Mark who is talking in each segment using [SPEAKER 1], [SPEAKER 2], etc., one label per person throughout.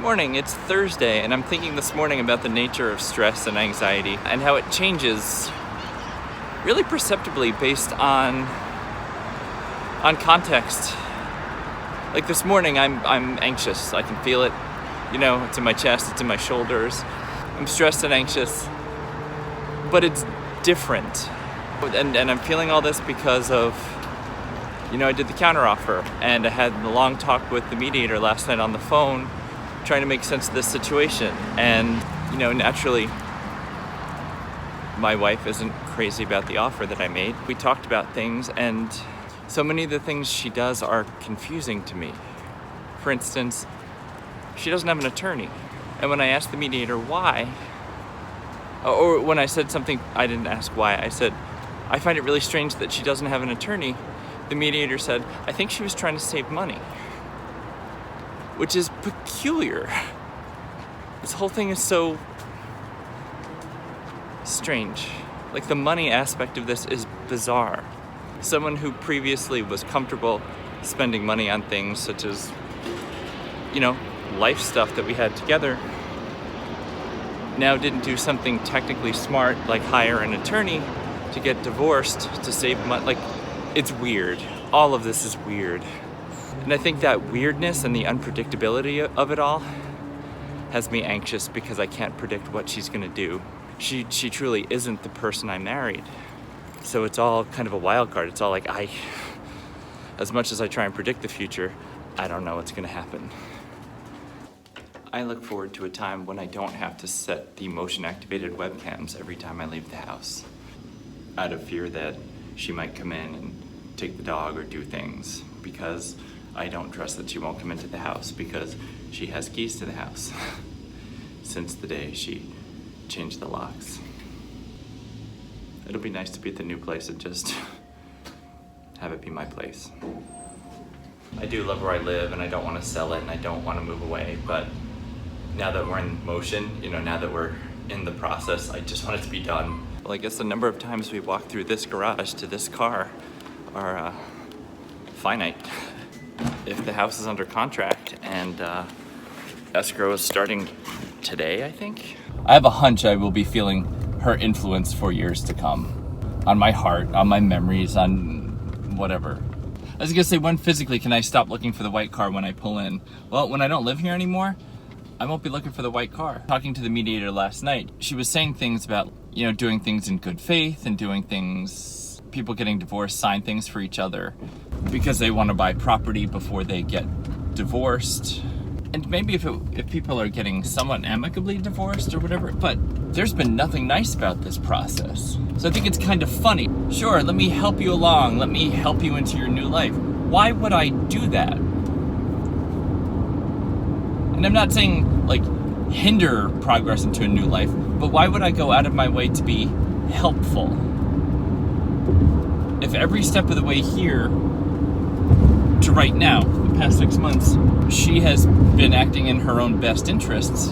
[SPEAKER 1] Good morning, it's Thursday, and I'm thinking this morning about the nature of stress and anxiety and how it changes really perceptibly based on context. Like this morning, I'm anxious. I can feel it. You know, it's in my chest, it's in my shoulders. I'm stressed and anxious, but it's different. And I'm feeling all this because of, I did the counteroffer, and I had a long talk with the mediator last night on the phone, trying to make sense of this situation. And, naturally, my wife isn't crazy about the offer that I made. We talked about things, and so many of the things she does are confusing to me. For instance, she doesn't have an attorney. And when I asked the mediator why, or when I said something, I didn't ask why, I said, I find it really strange that she doesn't have an attorney. The mediator said, I think she was trying to save money. Which is peculiar. This whole thing is so strange. Like, the money aspect of this is bizarre. Someone who previously was comfortable spending money on things such as, life stuff that we had together, now didn't do something technically smart like hire an attorney to get divorced to save money. Like, it's weird. All of this is weird. And I think that weirdness and the unpredictability of it all has me anxious because I can't predict what she's gonna do. She truly isn't the person I married. So it's all kind of a wild card. It's all like, as much as I try and predict the future, I don't know what's gonna happen. I look forward to a time when I don't have to set the motion-activated webcams every time I leave the house, out of fear that she might come in and take the dog or do things, because I don't trust that she won't come into the house because she has keys to the house since the day she changed the locks. It'll be nice to be at the new place and just have it be my place. I do love where I live, and I don't want to sell it, and I don't want to move away, but now that we're in motion, now that we're in the process, I just want it to be done. Well, I guess the number of times we walk through this garage to this car are finite. If the house is under contract and escrow is starting today, I think. I have a hunch I will be feeling her influence for years to come. On my heart, on my memories, on whatever. I was gonna say, when physically can I stop looking for the white car when I pull in? Well, when I don't live here anymore, I won't be looking for the white car. Talking to the mediator last night, she was saying things about, doing things in good faith and doing things, people getting divorced, sign things for each other because they want to buy property before they get divorced. And maybe if people are getting somewhat amicably divorced or whatever, but there's been nothing nice about this process. So I think it's kind of funny. Sure, let me help you along. Let me help you into your new life. Why would I do that? And I'm not saying, hinder progress into a new life, but why would I go out of my way to be helpful? If every step of the way here to right now, the past 6 months, she has been acting in her own best interests,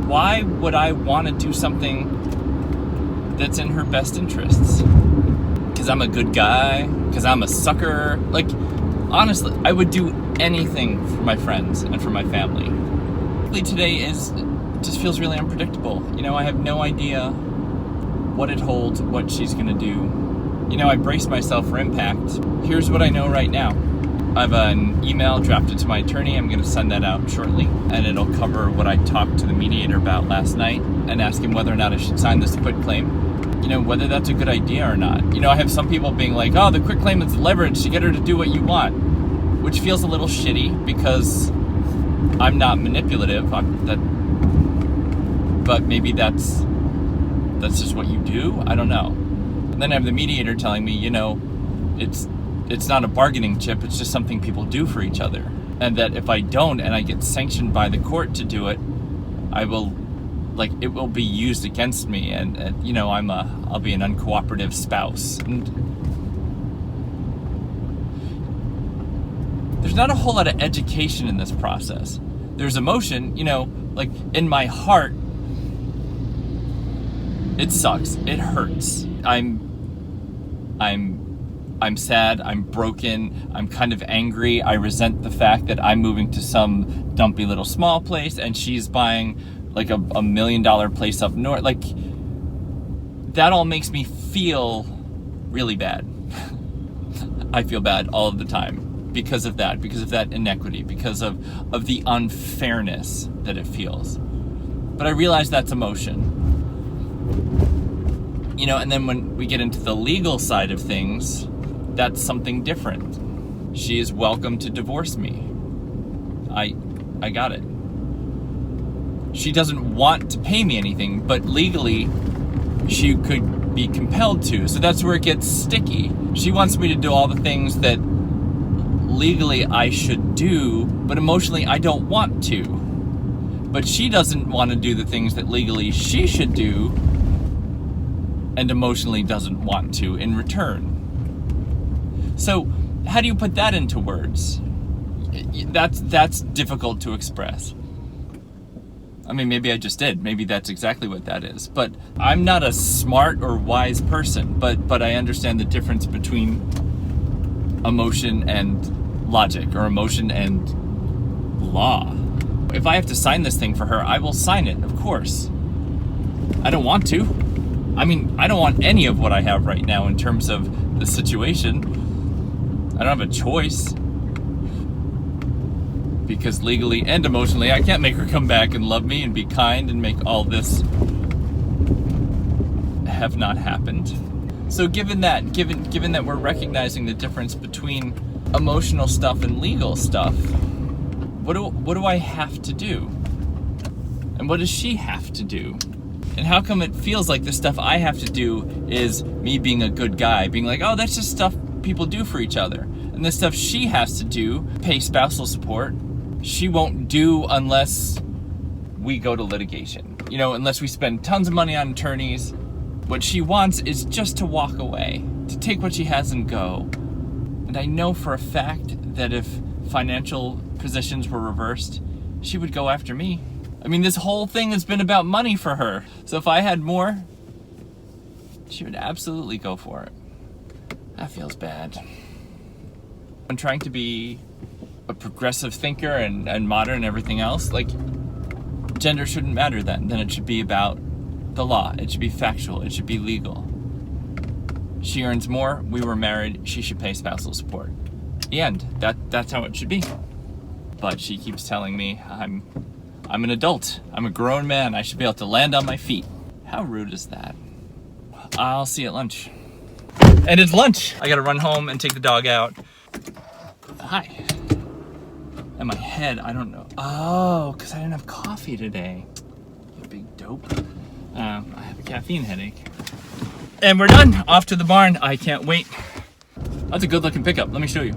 [SPEAKER 1] why would I want to do something that's in her best interests? Because I'm a good guy? Because I'm a sucker? Honestly, I would do anything for my friends and for my family. Today just feels really unpredictable. I have no idea what it holds, what she's gonna do. I braced myself for impact. Here's what I know right now. I have an email drafted to my attorney. I'm gonna send that out shortly, and it'll cover what I talked to the mediator about last night and ask him whether or not I should sign this quitclaim. Whether that's a good idea or not. I have some people being like, oh, the quitclaim is leverage to get her to do what you want, which feels a little shitty because I'm not manipulative. But maybe that's just what you do. I don't know. And then I have the mediator telling me, it's not a bargaining chip. It's just something people do for each other, and that if I don't and I get sanctioned by the court to do it, I will, it will be used against me, and I'll be an uncooperative spouse. And there's not a whole lot of education in this process. There's emotion, in my heart, it sucks. It hurts. I'm sad. I'm broken. I'm kind of angry. I resent the fact that I'm moving to some dumpy little small place, and she's buying like a $1 million place up north. Like, that all makes me feel really bad. I feel bad all of the time because of that inequity, because of the unfairness that it feels. But I realize that's emotion. You know, and then when we get into the legal side of things, that's something different. She is welcome to divorce me. I got it. She doesn't want to pay me anything, but legally she could be compelled to. So that's where it gets sticky. She wants me to do all the things that legally I should do, but emotionally I don't want to. But she doesn't want to do the things that legally she should do, and emotionally doesn't want to in return. So how do you put that into words? That's difficult to express. I mean, maybe I just did. Maybe that's exactly what that is. But I'm not a smart or wise person, but I understand the difference between emotion and logic, or emotion and law. If I have to sign this thing for her, I will sign it, of course. I don't want to. I mean, I don't want any of what I have right now in terms of the situation. I don't have a choice. Because legally and emotionally, I can't make her come back and love me and be kind and make all this have not happened. So given that we're recognizing the difference between emotional stuff and legal stuff, what do I have to do? And what does she have to do? And how come it feels like the stuff I have to do is me being a good guy, being like, oh, that's just stuff people do for each other. And the stuff she has to do, pay spousal support, she won't do unless we go to litigation. You know, unless we spend tons of money on attorneys. What she wants is just to walk away, to take what she has and go. And I know for a fact that if financial positions were reversed, she would go after me. I mean, this whole thing has been about money for her. So if I had more, she would absolutely go for it. That feels bad. I'm trying to be a progressive thinker and modern and everything else. Like, gender shouldn't matter then. Then it should be about the law. It should be factual. It should be legal. She earns more. We were married. She should pay spousal support. The end. That's how it should be. But she keeps telling me I'm an adult. I'm a grown man. I should be able to land on my feet. How rude is that? I'll see you at lunch. And it's lunch. I gotta run home and take the dog out. Hi. And my head, I don't know. Oh, because I didn't have coffee today. You big dope. I have a caffeine headache. And we're done. Off to the barn. I can't wait. That's a good looking pickup. Let me show you.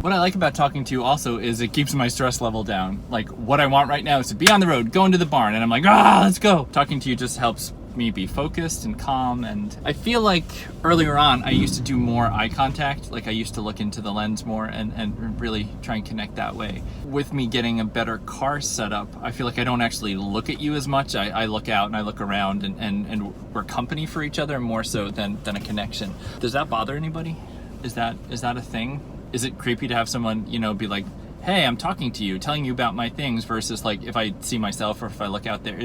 [SPEAKER 1] What I like about talking to you also is it keeps my stress level down. Like, what I want right now is to be on the road, go into the barn, and I'm like, let's go. Talking to you just helps me be focused and calm. And I feel like earlier on I used to do more eye contact. Like, I used to look into the lens more and really try and connect that way. With me getting a better car setup, I feel like I don't actually look at you as much. I look out and I look around, and we're company for each other more so than a connection. Does that bother anybody? Is that a thing? Is it creepy to have someone, you know, be like, hey, I'm talking to you, telling you about my things, versus like if I see myself or if I look out there,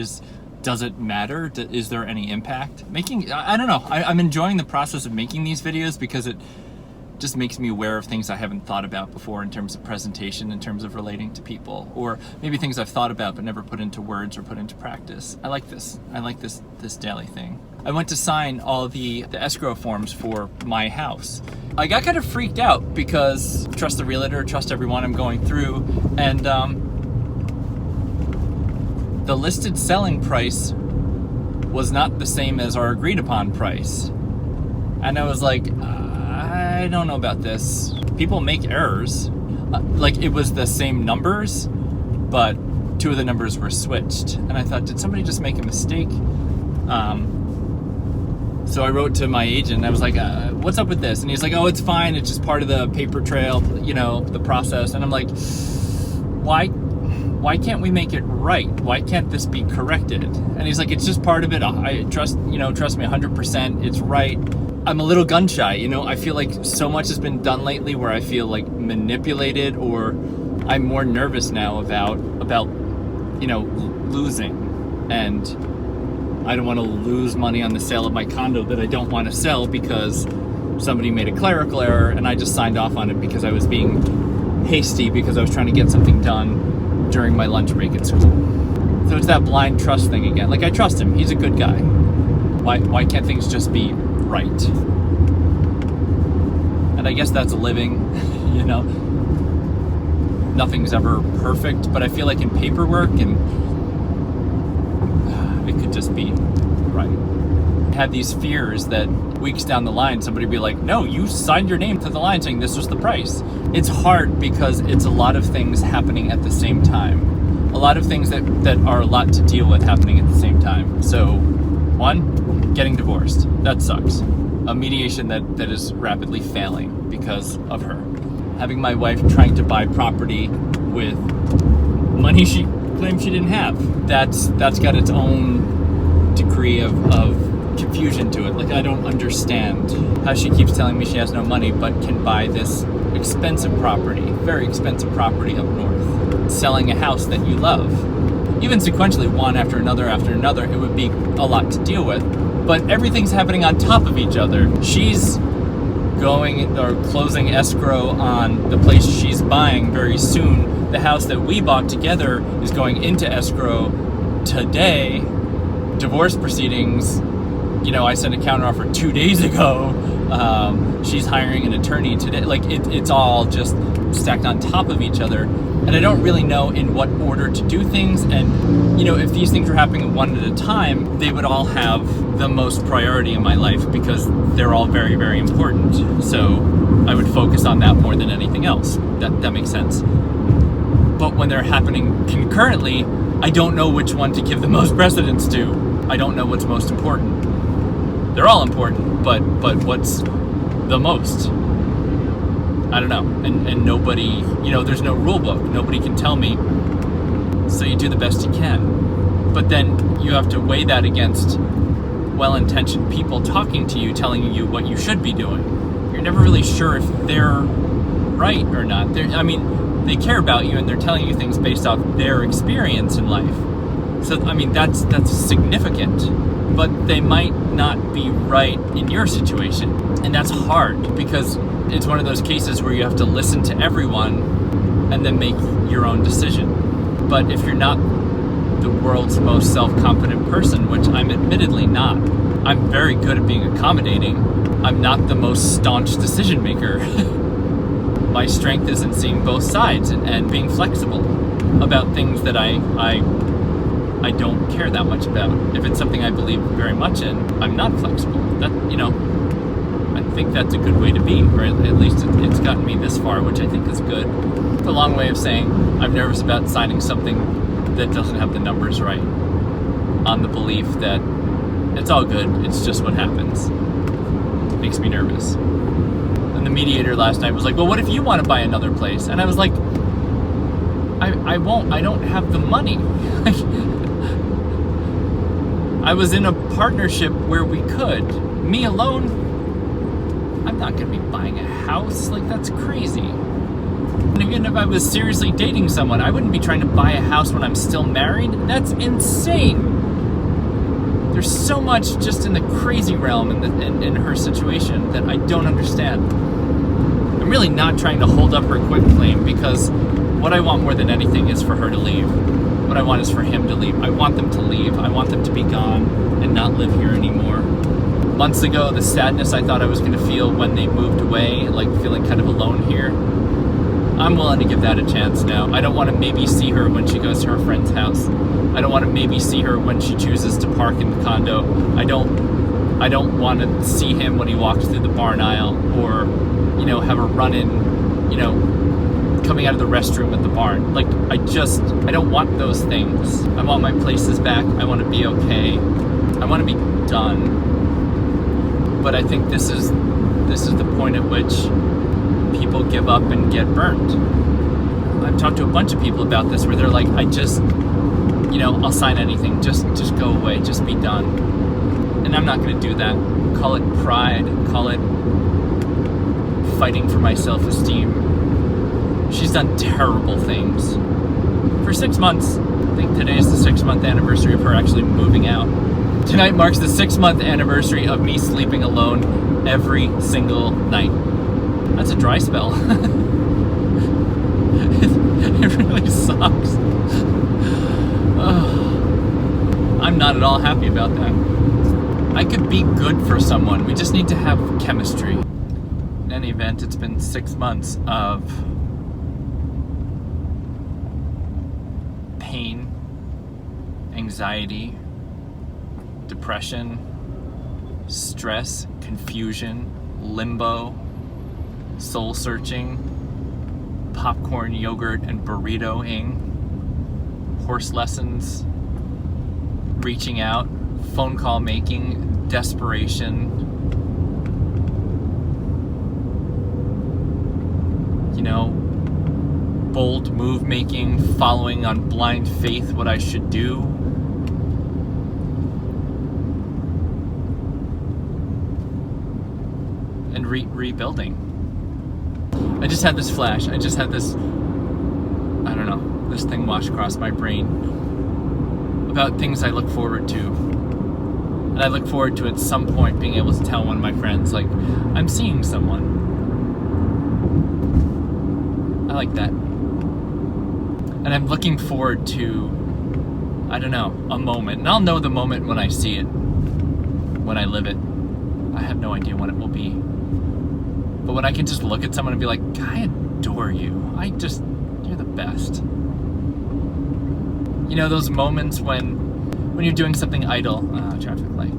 [SPEAKER 1] does it matter? Is there any impact? I don't know. I'm enjoying the process of making these videos because it just makes me aware of things I haven't thought about before in terms of presentation, in terms of relating to people, or maybe things I've thought about but never put into words or put into practice. I like this. I like this daily thing. I went to sign all the escrow forms for my house. I got kind of freaked out because trust the realtor, trust everyone I'm going through, and the listed selling price was not the same as our agreed upon price. And I was like, I don't know about this. People make errors. Like, it was the same numbers, but two of the numbers were switched. And I thought, did somebody just make a mistake? So I wrote to my agent and I was like, what's up with this? And he's like, oh, it's fine. It's just part of the paper trail, you know, the process. And I'm like, why can't we make it right? Why can't this be corrected? And he's like, it's just part of it. I trust me 100%. It's right. I'm a little gun shy, you know. I feel like so much has been done lately where I feel like manipulated, or I'm more nervous now about you know, losing, and I don't want to lose money on the sale of my condo that I don't want to sell because somebody made a clerical error and I just signed off on it because I was being hasty because I was trying to get something done during my lunch break at school. So it's that blind trust thing again. Like, I trust him. He's a good guy. Why can't things just be right? And I guess that's living, you know. Nothing's ever perfect, but I feel like in paperwork and it could just be right. I had these fears that weeks down the line somebody would be like, no, you signed your name to the line saying this was the price. It's hard because it's a lot of things happening at the same time. A lot of things that are a lot to deal with happening at the same time. So, one, getting divorced. That sucks. A mediation that is rapidly failing because of her. Having my wife trying to buy property with money she claimed she didn't have. That's got its own degree of confusion to it. Like, I don't understand how she keeps telling me she has no money but can buy this expensive property, very expensive property up north, selling a house that you love. Even sequentially, one after another, it would be a lot to deal with. But everything's happening on top of each other. She's going or closing escrow on the place she's buying very soon. The house that we bought together is going into escrow today. Divorce proceedings, you know, I sent a counteroffer 2 days ago. She's hiring an attorney today. Like, it's all just stacked on top of each other. And I don't really know in what order to do things. And, you know, if these things were happening one at a time, they would all have the most priority in my life because they're all very, very important. So I would focus on that more than anything else. That makes sense. But when they're happening concurrently, I don't know which one to give the most precedence to. I don't know what's most important. They're all important, but what's the most? I don't know. And nobody, you know, there's no rule book. Nobody can tell me. So you do the best you can. But then you have to weigh that against well-intentioned people talking to you, telling you what you should be doing. You're never really sure if they're right or not. They care about you and they're telling you things based off their experience in life. So, I mean, that's significant. But they might not be right in your situation. And that's hard because it's one of those cases where you have to listen to everyone and then make your own decision. But if you're not the world's most self-confident person, which I'm admittedly not, I'm very good at being accommodating. I'm not the most staunch decision maker. My strength is in seeing both sides and being flexible about things that I don't care that much about. If it's something I believe very much in, I'm not flexible. That, you know, I think that's a good way to be, or at least it's gotten me this far, which I think is good. It's a long way of saying I'm nervous about signing something that doesn't have the numbers right, on the belief that it's all good, it's just what happens. It makes me nervous. And the mediator last night was like, well, what if you want to buy another place? And I was like, I won't. I don't have the money. I was in a partnership where we could. Me alone, I'm not going to be buying a house. Like, that's crazy. And even if I was seriously dating someone, I wouldn't be trying to buy a house when I'm still married. That's insane. There's so much just in the crazy realm in her situation that I don't understand. I'm really not trying to hold up her quit claim because what I want more than anything is for her to leave. What I want is for him to leave. I want them to leave. I want them to be gone and not live here anymore. Months ago, the sadness I thought I was going to feel when they moved away, like feeling kind of alone here, I'm willing to give that a chance now. I don't want to maybe see her when she goes to her friend's house. I don't want to maybe see her when she chooses to park in the condo. I don't want to see him when he walks through the barn aisle, or, you know, have a run-in, you know, coming out of the restroom at the barn. Like, I don't want those things. I want my places back. I want to be okay. I want to be done. But I think this is the point at which people give up and get burned. I've talked to a bunch of people about this where they're like, I'll sign anything. Just go away. Just be done. And I'm not going to do that. Call it pride, call it fighting for my self-esteem. She's done terrible things. For 6 months, I think today is the 6-month anniversary of her actually moving out. Tonight marks the 6-month anniversary of me sleeping alone every single night. That's a dry spell. It really sucks. I'm not at all happy about that. I could be good for someone. We just need to have chemistry. In any event, it's been 6 months of pain, anxiety, depression, stress, confusion, limbo, soul searching, popcorn, yogurt, and burrito-ing, horse lessons, reaching out, phone call making, desperation, bold move making, following on blind faith what I should do. And rebuilding. I just had this flash. I just had this, I don't know, this thing wash across my brain about things I look forward to. And I look forward to at some point being able to tell one of my friends, like, I'm seeing someone. I like that. And I'm looking forward to, I don't know, a moment. And I'll know the moment when I see it, when I live it. I have no idea when it will be. But when I can just look at someone and be like, I adore you. You're the best. Those moments when you're doing something idle, traffic light.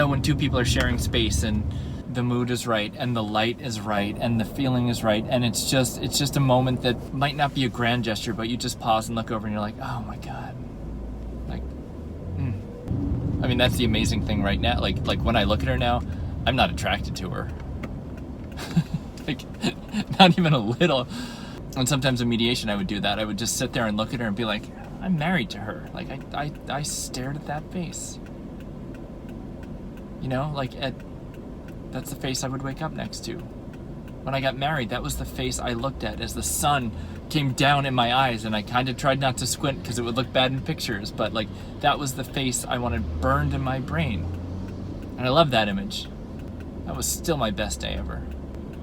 [SPEAKER 1] When two people are sharing space and the mood is right and the light is right and the feeling is right, and it's just a moment that might not be a grand gesture, but you just pause and look over and you're like, oh my God. I mean, that's the amazing thing right now. Like when I look at her now, I'm not attracted to her. Not even a little. And sometimes in mediation I would do that. I would just sit there and look at her and be like, I'm married to her. I stared at that face. That's the face I would wake up next to. When I got married, that was the face I looked at as the sun came down in my eyes, and I kind of tried not to squint because it would look bad in pictures, but that was the face I wanted burned in my brain. And I love that image. That was still my best day ever.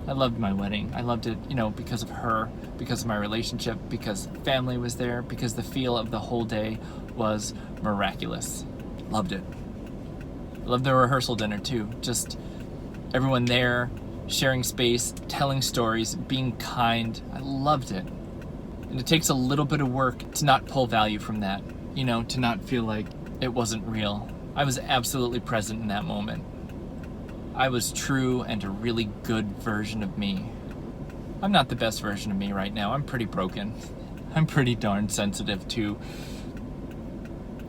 [SPEAKER 1] I loved my wedding. I loved it, because of her, because of my relationship, because family was there, because the feel of the whole day was miraculous. Loved it. Loved the rehearsal dinner too. Just everyone there, sharing space, telling stories, being kind. I loved it. And it takes a little bit of work to not pull value from that, to not feel like it wasn't real. I was absolutely present in that moment. I was true and a really good version of me. I'm not the best version of me right now. I'm pretty broken. I'm pretty darn sensitive to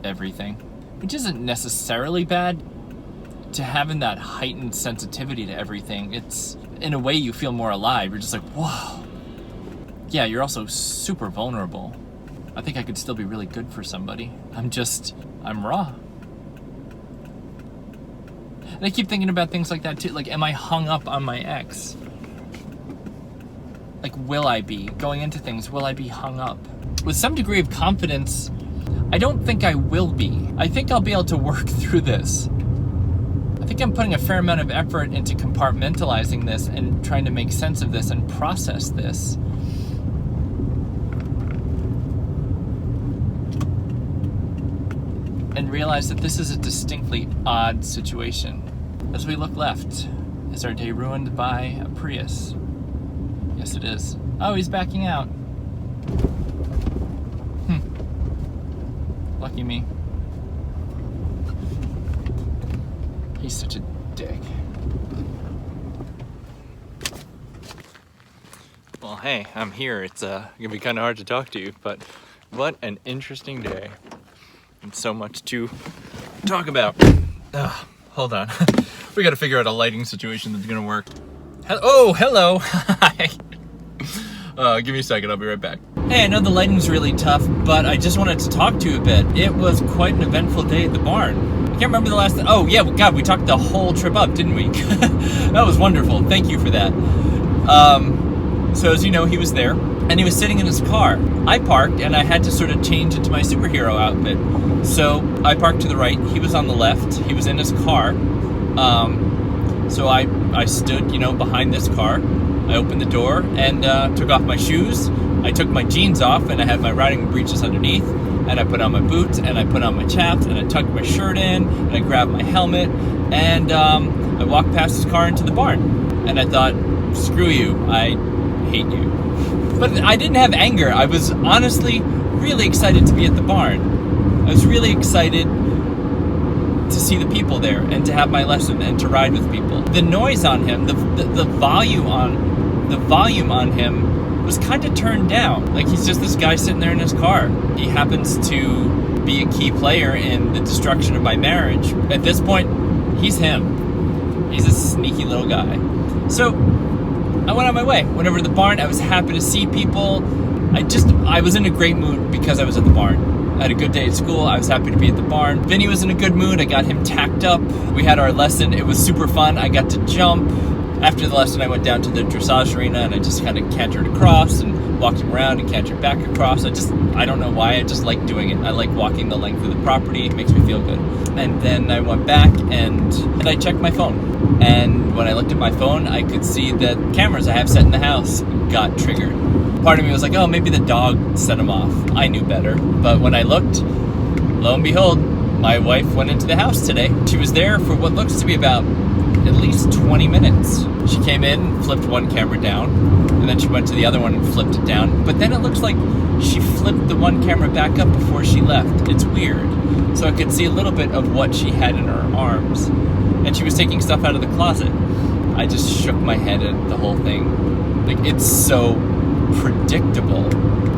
[SPEAKER 1] everything, which isn't necessarily bad. To having that heightened sensitivity to everything, it's, in a way, you feel more alive. You're just like, whoa. Yeah, you're also super vulnerable. I think I could still be really good for somebody. I'm raw. And I keep thinking about things like that too. Am I hung up on my ex? Will I be? Going into things, will I be hung up? With some degree of confidence, I don't think I will be. I think I'll be able to work through this. I think I'm putting a fair amount of effort into compartmentalizing this and trying to make sense of this and process this. And realize that this is a distinctly odd situation. As we look left, is our day ruined by a Prius? Yes, it is. Oh, he's backing out. Lucky me. He's such a dick. Well, hey, I'm here. It's gonna be kind of hard to talk to you, but what an interesting day. And so much to talk about. Hold on. We gotta figure out a lighting situation that's gonna work. Oh, hello. Hi. Give me a second, I'll be right back. Hey, I know the lighting's really tough, but I just wanted to talk to you a bit. It was quite an eventful day at the barn. Can't remember the last. Oh yeah, God, we talked the whole trip up, didn't we? That was wonderful. Thank you for that. So as you know, he was there, and he was sitting in his car. I parked, and I had to sort of change into my superhero outfit. So I parked to the right. He was on the left. He was in his car. So I stood, behind this car. I opened the door and took off my shoes. I took my jeans off, and I had my riding breeches underneath. And I put on my boots, and I put on my chaps, and I tucked my shirt in, and I grabbed my helmet, and I walked past his car into the barn. And I thought, screw you, I hate you. But I didn't have anger. I was honestly really excited to be at the barn. I was really excited to see the people there, and to have my lesson, and to ride with people. The noise on him, the volume on him was kind of turned down. Like, he's just this guy sitting there in his car. He happens to be a key player in the destruction of my marriage. At this point, he's him. He's a sneaky little guy. So I went on my way. Went over to the barn. I was happy to see people. I was in a great mood because I was at the barn. I had a good day at school. I was happy to be at the barn. Vinny was in a good mood. I got him tacked up. We had our lesson. It was super fun. I got to jump. After the lesson, I went down to the dressage arena, and I just kind of cantered across and walked him around and cantered back across. I don't know why, I just like doing it. I like walking the length of the property. It makes me feel good. And then I went back and I checked my phone. And when I looked at my phone, I could see that cameras I have set in the house got triggered. Part of me was like, oh, maybe the dog set them off. I knew better. But when I looked, lo and behold, my wife went into the house today. She was there for what looks to be about at least 20 minutes. She came in, flipped one camera down, and then she went to the other one and flipped it down. But then it looks like she flipped the one camera back up before she left. It's weird. So I could see a little bit of what she had in her arms. And she was taking stuff out of the closet. I just shook my head at the whole thing. Like, it's so predictable.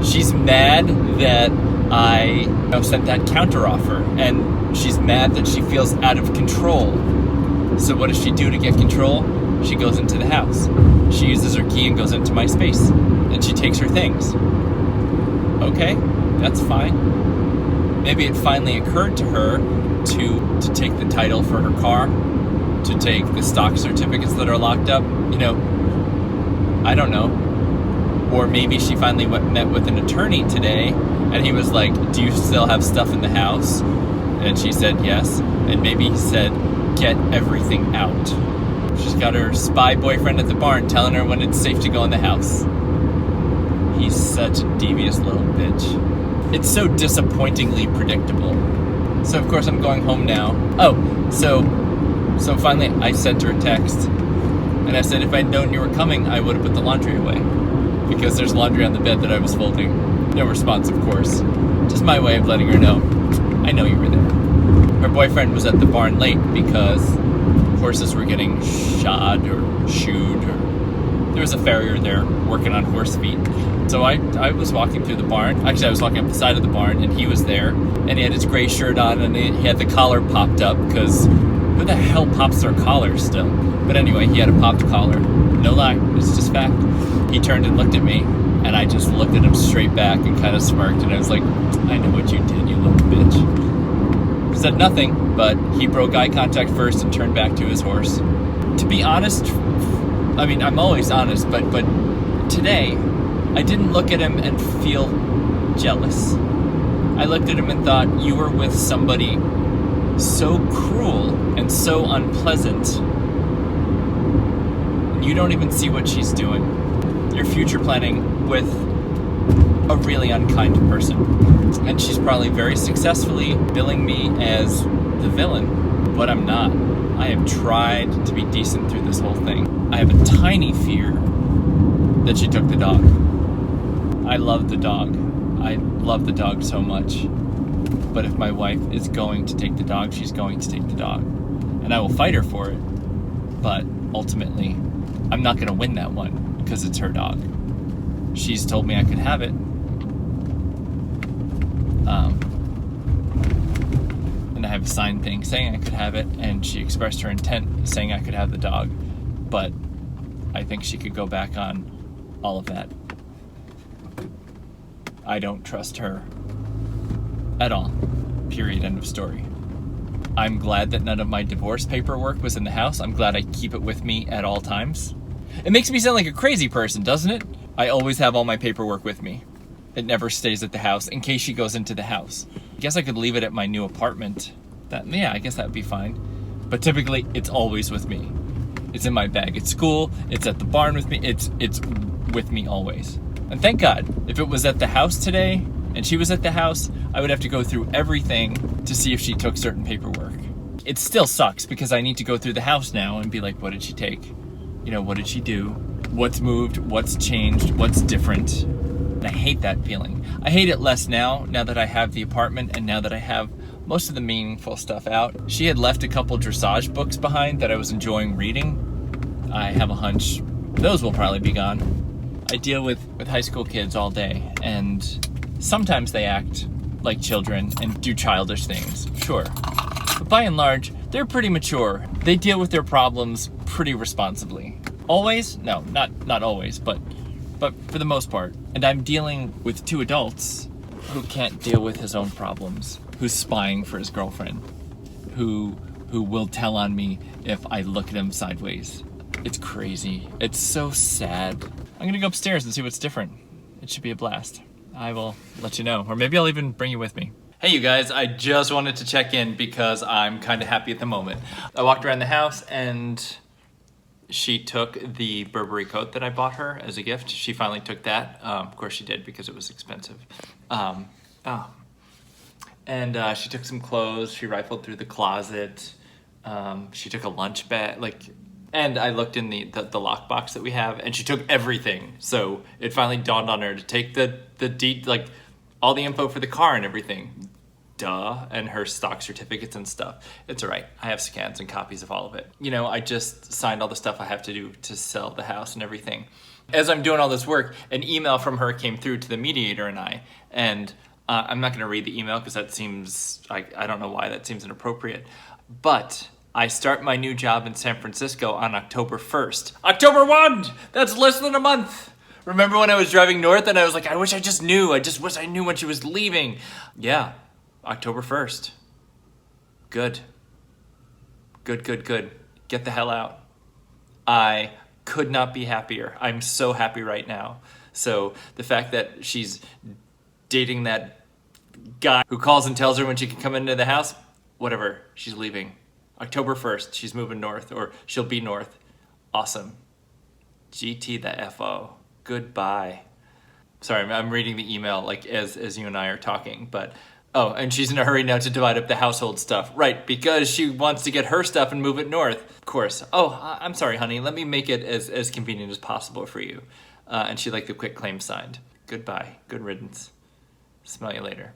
[SPEAKER 1] She's mad that I sent that counteroffer, and she's mad that she feels out of control. So what does she do to get control? She goes into the house. She uses her key and goes into my space. And she takes her things. Okay, that's fine. Maybe it finally occurred to her to take the title for her car, to take the stock certificates that are locked up. I don't know. Or maybe she finally met with an attorney today, and he was like, do you still have stuff in the house? And she said yes. And maybe he said, get everything out. She's got her spy boyfriend at the barn telling her when it's safe to go in the house. He's such a devious little bitch. It's so disappointingly predictable. So of course I'm going home now. Oh, so finally I sent her a text, and I said if I'd known you were coming, I would have put the laundry away, because there's laundry on the bed that I was folding. No response, of course. Just my way of letting her know, I know you were there. Her boyfriend was at the barn late because horses were getting shod or shoed, or there was a farrier there working on horse feet. So I was walking through the barn. Actually, I was walking up the side of the barn, and he was there, and he had his gray shirt on, and he had the collar popped up, because who the hell pops their collar still? But anyway, he had a popped collar. No lie, it's just fact. He turned and looked at me, and I just looked at him straight back and kind of smirked, and I was like, I know what you did, you little bitch. Said nothing, but he broke eye contact first and turned back to his horse. To be honest, I mean, I'm always honest, but today, I didn't look at him and feel jealous. I looked at him and thought, you were with somebody so cruel and so unpleasant, and you don't even see what she's doing. You're future planning with a really unkind person, and she's probably very successfully billing me as the villain, but I'm not. I have tried to be decent through this whole thing. I have a tiny fear that she took the dog. I love the dog. I love the dog so much. But if my wife is going to take the dog, she's going to take the dog. And I will fight her for it. But ultimately, I'm not going to win that one because it's her dog. She's told me I could have it. And I have a signed thing saying I could have it, and she expressed her intent saying I could have the dog. But I think she could go back on all of that. I don't trust her at all. Period. End of story. I'm glad that none of my divorce paperwork was in the house. I'm glad I keep it with me at all times. It makes me sound like a crazy person, doesn't it? I always have all my paperwork with me. It never stays at the house in case she goes into the house. I guess I could leave it at my new apartment. I guess that would be fine. But typically, it's always with me. It's in my bag at school. It's at the barn with me. It's with me always. And thank God, if it was at the house today and she was at the house, I would have to go through everything to see if she took certain paperwork. It still sucks because I need to go through the house now and be like, what did she take? You know, what did she do? What's moved? What's changed? What's different? And I hate that feeling. I hate it less now that I have the apartment and now that I have most of the meaningful stuff out. She had left a couple dressage books behind that I was enjoying reading. I have a hunch those will probably be gone. I deal with high school kids all day, and sometimes they act like children and do childish things, sure. But by and large, they're pretty mature. They deal with their problems pretty responsibly. Always? No, not always, but for the most part. And I'm dealing with two adults who can't deal with his own problems, who's spying for his girlfriend, who will tell on me if I look at him sideways. It's crazy. It's so sad. I'm gonna go upstairs and see what's different. It should be a blast. I will let you know, or maybe I'll even bring you with me. Hey you guys, I just wanted to check in because I'm kind of happy at the moment. I walked around the house and she took the Burberry coat that I bought her as a gift. She finally took that. Of course she did because it was expensive. And she took some clothes. She rifled through the closet. She took a lunch bag, and I looked in the lockbox that we have, and she took everything. So it finally dawned on her to take all the info for the car and everything. Duh, and her stock certificates and stuff. It's all right. I have scans and copies of all of it. You know, I just signed all the stuff I have to do to sell the house and everything. As I'm doing all this work, an email from her came through to the mediator and I, and I'm not going to read the email because that seems, I don't know why that seems inappropriate, but I start my new job in San Francisco on October 1st. October 1! That's less than a month! Remember when I was driving north and I was like, I wish I just knew. I just wish I knew when she was leaving. Yeah, October 1st. Good. Good. Get the hell out. I could not be happier. I'm so happy right now. So the fact that she's dating that guy who calls and tells her when she can come into the house, whatever, she's leaving. October 1st, she's moving north, or she'll be north. Awesome. GT the FO. Goodbye. Sorry, I'm reading the email as you and I are talking, but oh, and she's in a hurry now to divide up the household stuff. Right, because she wants to get her stuff and move it north. Of course. Oh, I'm sorry, honey. Let me make it as convenient as possible for you. And she'd like the quitclaim signed. Goodbye. Good riddance. Smell you later.